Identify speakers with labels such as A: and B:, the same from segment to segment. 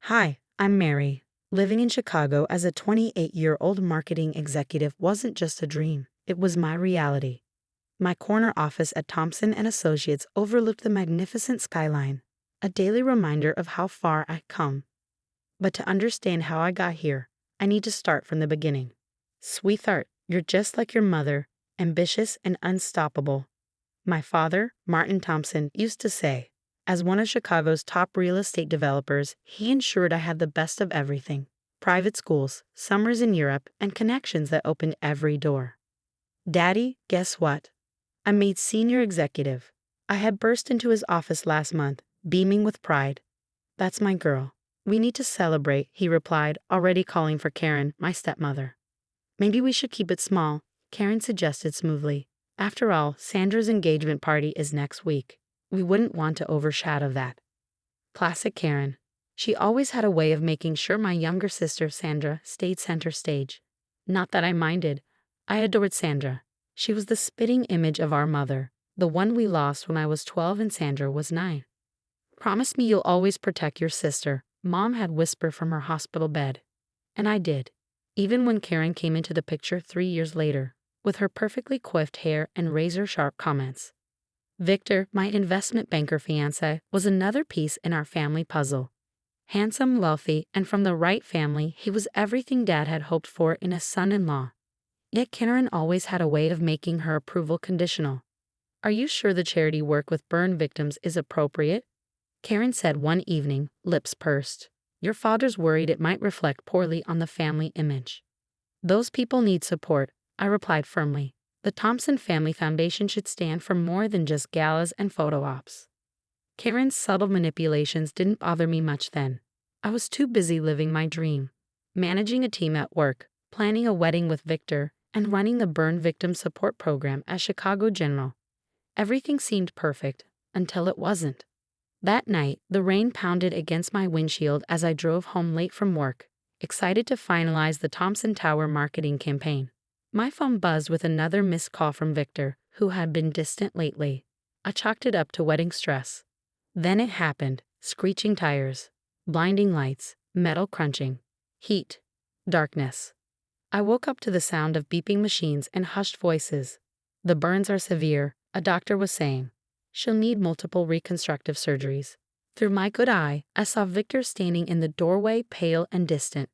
A: Hi, I'm Mary. Living in Chicago as a 28-year-old marketing executive wasn't just a dream, it was my reality. My corner office at Thompson and Associates overlooked the magnificent skyline, a daily reminder of how far I'd come. But to understand how I got here, I need to start from the beginning. Sweetheart, you're just like your mother, ambitious and unstoppable. My father, Martin Thompson, used to say, as one of Chicago's top real estate developers, he ensured I had the best of everything: private schools, summers in Europe, and connections that opened every door. Daddy, guess what? I made senior executive. I had burst into his office last month, beaming with pride. That's my girl. We need to celebrate, he replied, already calling for Karen, my stepmother. Maybe we should keep it small, Karen suggested smoothly. After all, Sandra's engagement party is next week. We wouldn't want to overshadow that. Classic Karen. She always had a way of making sure my younger sister, Sandra, stayed center stage. Not that I minded. I adored Sandra. She was the spitting image of our mother, the one we lost when I was 12 and Sandra was 9. Promise me you'll always protect your sister, Mom had whispered from her hospital bed. And I did. Even when Karen came into the picture 3 years later, with her perfectly coiffed hair and razor-sharp comments. Victor, my investment banker fiancé, was another piece in our family puzzle. Handsome, wealthy, and from the right family, he was everything Dad had hoped for in a son-in-law. Yet Karen always had a way of making her approval conditional. Are you sure the charity work with burn victims is appropriate? Karen said one evening, lips pursed. Your father's worried it might reflect poorly on the family image. Those people need support, I replied firmly. The Thompson Family Foundation should stand for more than just galas and photo ops. Karen's subtle manipulations didn't bother me much then. I was too busy living my dream, managing a team at work, planning a wedding with Victor, and running the burn victim support program at Chicago General. Everything seemed perfect, until it wasn't. That night, the rain pounded against my windshield as I drove home late from work, excited to finalize the Thompson Tower marketing campaign. My phone buzzed with another missed call from Victor, who had been distant lately. I chalked it up to wedding stress. Then it happened: screeching tires, blinding lights, metal crunching, heat, darkness. I woke up to the sound of beeping machines and hushed voices. The burns are severe, a doctor was saying. She'll need multiple reconstructive surgeries. Through my good eye, I saw Victor standing in the doorway, pale and distant.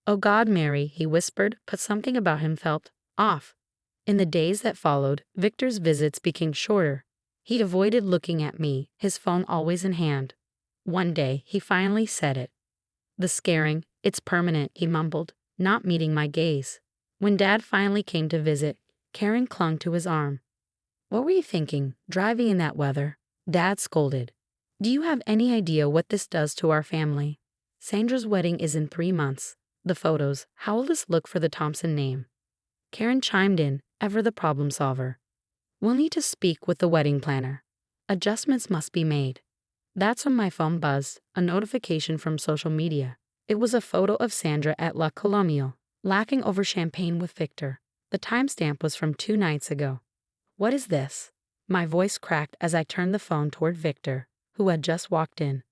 A: Oh God, Mary, he whispered, but something about him felt off. In the days that followed, Victor's visits became shorter. He avoided looking at me, his phone always in hand. One day, he finally said it. The scaring, it's permanent, he mumbled, not meeting my gaze. When Dad finally came to visit, Karen clung to his arm. What were you thinking, driving in that weather? Dad scolded. Do you have any idea what this does to our family? Sandra's wedding is in 3 months. The photos, how will this look for the Thompson name? Karen chimed in, ever the problem solver. We'll need to speak with the wedding planner. Adjustments must be made. That's when my phone buzzed, a notification from social media. It was a photo of Sandra at La Colonial, laughing over champagne with Victor. The timestamp was from 2 nights ago. What is this? My voice cracked as I turned the phone toward Victor, who had just walked in.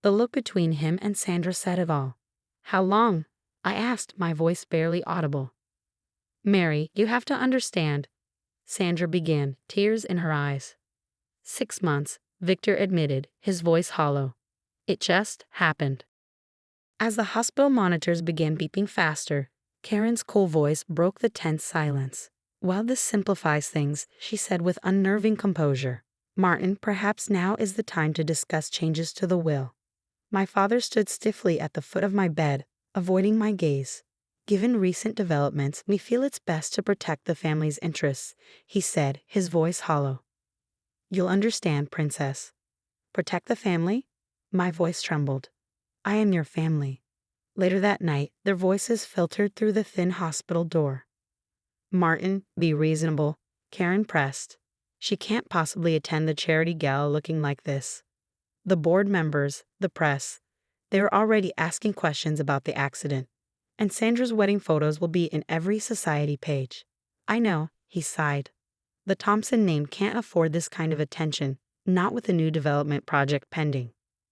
A: The look between him and Sandra said it all. How long? I asked, my voice barely audible. Mary, you have to understand, Sandra began, tears in her eyes. 6 months, Victor admitted, his voice hollow. It just happened. As the hospital monitors began beeping faster, Karen's cool voice broke the tense silence. While this simplifies things, she said with unnerving composure, Martin, perhaps now is the time to discuss changes to the will. My father stood stiffly at the foot of my bed, avoiding my gaze. Given recent developments, we feel it's best to protect the family's interests, he said, his voice hollow. You'll understand, Princess. Protect the family? My voice trembled. I am your family. Later that night, their voices filtered through the thin hospital door. Martin, be reasonable, Karen pressed. She can't possibly attend the charity gala looking like this. The board members, the press, they were already asking questions about the accident. And Sandra's wedding photos will be in every society page. I know, he sighed. The Thompson name can't afford this kind of attention, not with a new development project pending.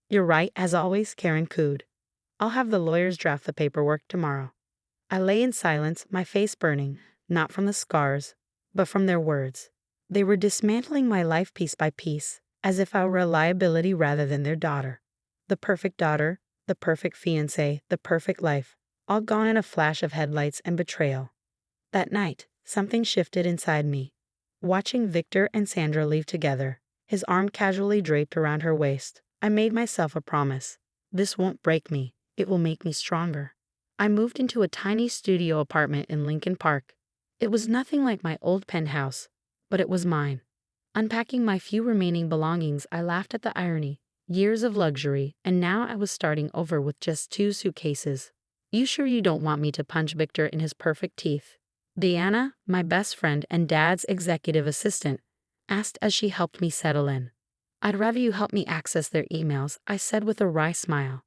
A: You're right, as always, Karen cooed. I'll have the lawyers draft the paperwork tomorrow. I lay in silence, my face burning, not from the scars, but from their words. They were dismantling my life piece by piece, as if I were a liability rather than their daughter. The perfect daughter, the perfect fiancée, the perfect life, all gone in a flash of headlights and betrayal. That night, something shifted inside me. Watching Victor and Sandra leave together, his arm casually draped around her waist, I made myself a promise. This won't break me, it will make me stronger. I moved into a tiny studio apartment in Lincoln Park. It was nothing like my old penthouse, but it was mine. Unpacking my few remaining belongings, I laughed at the irony. Years of luxury, and now I was starting over with just 2 suitcases. You sure you don't want me to punch Victor in his perfect teeth? Diana, my best friend and Dad's executive assistant, asked as she helped me settle in. I'd rather you help me access their emails, I said with a wry smile.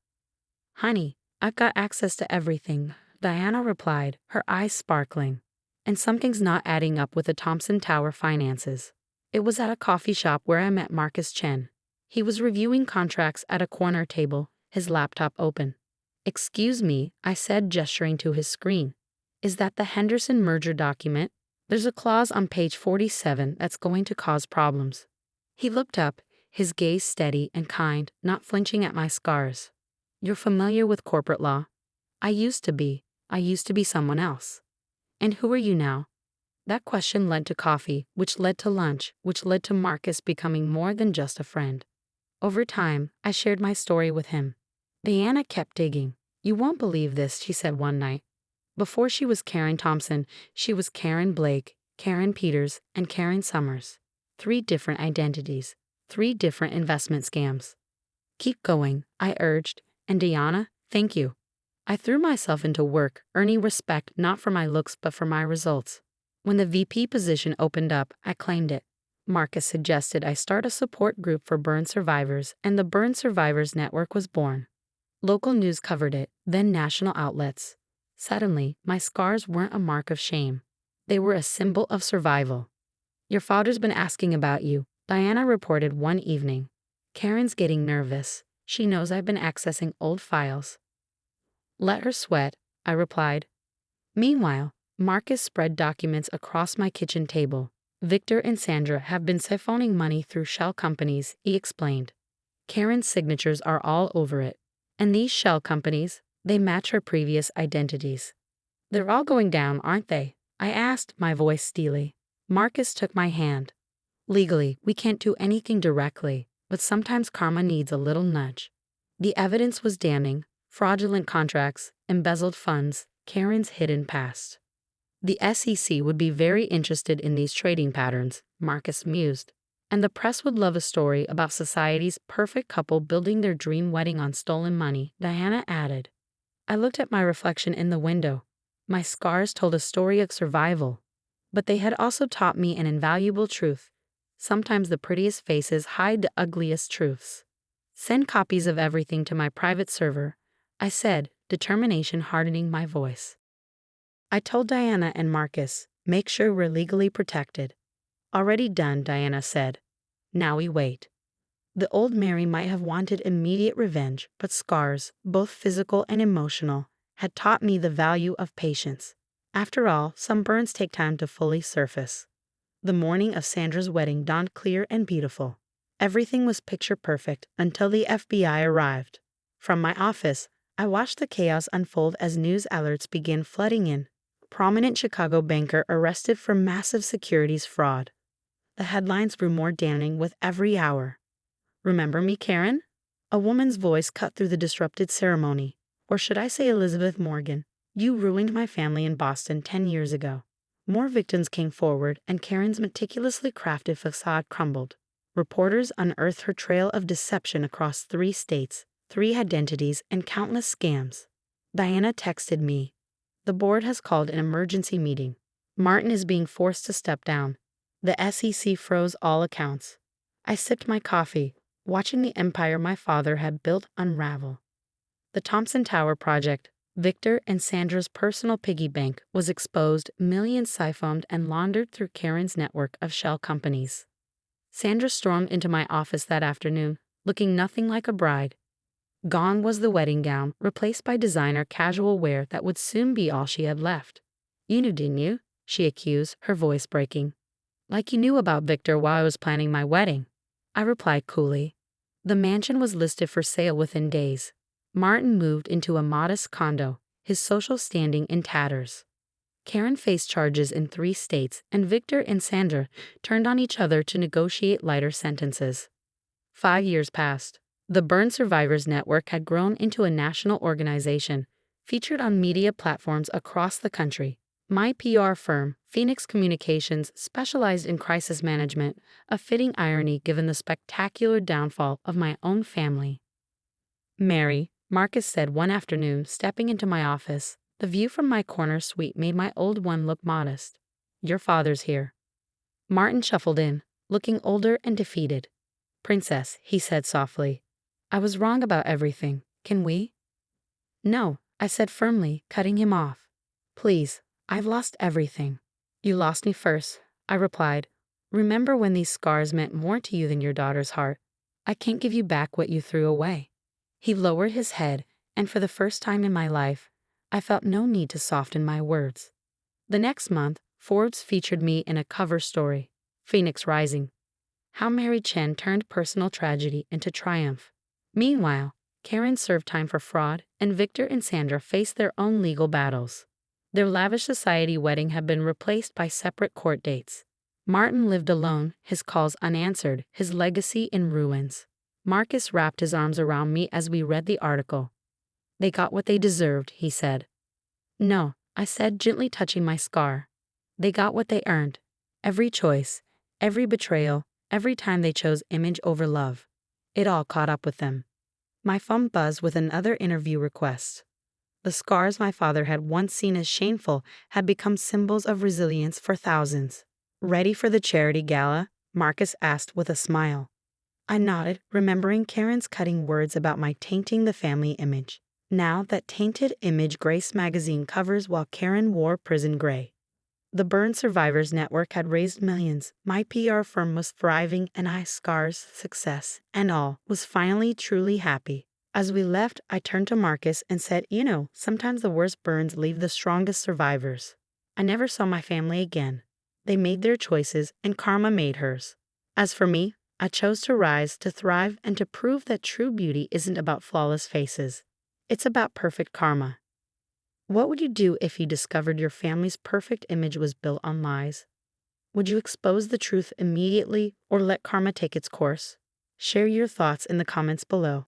A: Honey, I've got access to everything, Diana replied, her eyes sparkling. And something's not adding up with the Thompson Tower finances. It was at a coffee shop where I met Marcus Chen. He was reviewing contracts at a corner table, his laptop open. Excuse me, I said, gesturing to his screen. Is that the Henderson merger document? There's a clause on page 47 that's going to cause problems. He looked up, his gaze steady and kind, not flinching at my scars. You're familiar with corporate law? I used to be someone else. And who are you now? That question led to coffee, which led to lunch, which led to Marcus becoming more than just a friend. Over time, I shared my story with him. Diana kept digging. You won't believe this, she said one night. Before she was Karen Thompson, she was Karen Blake, Karen Peters, and Karen Summers. 3 different identities, 3 different investment scams. Keep going, I urged, and Diana, thank you. I threw myself into work, earning respect not for my looks but for my results. When the VP position opened up, I claimed it. Marcus suggested I start a support group for burn survivors, and the Burn Survivors Network was born. Local news covered it, then national outlets. Suddenly, my scars weren't a mark of shame. They were a symbol of survival. Your father's been asking about you, Diana reported one evening. Karen's getting nervous. She knows I've been accessing old files. Let her sweat, I replied. Meanwhile, Marcus spread documents across my kitchen table. Victor and Sandra have been siphoning money through shell companies, he explained. Karen's signatures are all over it. And these shell companies, they match her previous identities. They're all going down, aren't they? I asked, my voice steely. Marcus took my hand. Legally, we can't do anything directly, but sometimes karma needs a little nudge. The evidence was damning. Fraudulent contracts, embezzled funds, Karen's hidden past. The SEC would be very interested in these trading patterns, Marcus mused. And the press would love a story about society's perfect couple building their dream wedding on stolen money, Diana added. I looked at my reflection in the window. My scars told a story of survival. But they had also taught me an invaluable truth. Sometimes the prettiest faces hide the ugliest truths. Send copies of everything to my private server, I said, determination hardening my voice. I told Diana and Marcus, make sure we're legally protected. Already done, Diana said. Now we wait. The old Mary might have wanted immediate revenge, but scars, both physical and emotional, had taught me the value of patience. After all, some burns take time to fully surface. The morning of Sandra's wedding dawned clear and beautiful. Everything was picture perfect until the FBI arrived. From my office, I watched the chaos unfold as news alerts began flooding in. Prominent Chicago banker arrested for massive securities fraud. The headlines grew more damning with every hour. Remember me, Karen? A woman's voice cut through the disrupted ceremony. Or should I say Elizabeth Morgan? You ruined my family in Boston 10 years ago. More victims came forward, and Karen's meticulously crafted facade crumbled. Reporters unearthed her trail of deception across 3 states, 3 identities, and countless scams. Diana texted me. The board has called an emergency meeting. Martin is being forced to step down. The SEC froze all accounts. I sipped my coffee, watching the empire my father had built unravel. The Thompson Tower project, Victor and Sandra's personal piggy bank, was exposed, millions siphoned and laundered through Karen's network of shell companies. Sandra stormed into my office that afternoon, looking nothing like a bride. Gone was the wedding gown, replaced by designer casual wear that would soon be all she had left. "You knew, didn't you?" she accused, her voice breaking. "Like you knew about Victor while I was planning my wedding," I replied coolly. The mansion was listed for sale within days. Martin moved into a modest condo, his social standing in tatters. Karen faced charges in 3 states, and Victor and Sandra turned on each other to negotiate lighter sentences. 5 years passed. The Burn Survivors Network had grown into a national organization, featured on media platforms across the country. My PR firm, Phoenix Communications, specialized in crisis management, a fitting irony given the spectacular downfall of my own family. "Mary," Marcus said one afternoon, stepping into my office, the view from my corner suite made my old one look modest. "Your father's here." Martin shuffled in, looking older and defeated. "Princess," he said softly, "I was wrong about everything. Can we?" "No," I said firmly, cutting him off. "Please, I've lost everything." "You lost me first," I replied. "Remember when these scars meant more to you than your daughter's heart. I can't give you back what you threw away." He lowered his head, and for the first time in my life, I felt no need to soften my words. The next month, Forbes featured me in a cover story, "Phoenix Rising." How Mary Chen turned personal tragedy into triumph. Meanwhile, Karen served time for fraud, and Victor and Sandra faced their own legal battles. Their lavish society wedding had been replaced by separate court dates. Martin lived alone, his calls unanswered, his legacy in ruins. Marcus wrapped his arms around me as we read the article. "They got what they deserved," he said. "No," I said, gently touching my scar. "They got what they earned. Every choice, every betrayal, every time they chose image over love. It all caught up with them." My phone buzzed with another interview request. The scars my father had once seen as shameful had become symbols of resilience for thousands. "Ready for the charity gala?" Marcus asked with a smile. I nodded, remembering Karen's cutting words about my tainting the family image. Now that tainted image graced magazine covers while Karen wore prison gray. The Burn Survivors Network had raised millions, my PR firm was thriving, and I, scars, success, and all, was finally truly happy. As we left, I turned to Marcus and said, sometimes the worst burns leave the strongest survivors. I never saw my family again. They made their choices, and karma made hers. As for me, I chose to rise, to thrive, and to prove that true beauty isn't about flawless faces. It's about perfect karma. What would you do if you discovered your family's perfect image was built on lies? Would you expose the truth immediately or let karma take its course? Share your thoughts in the comments below.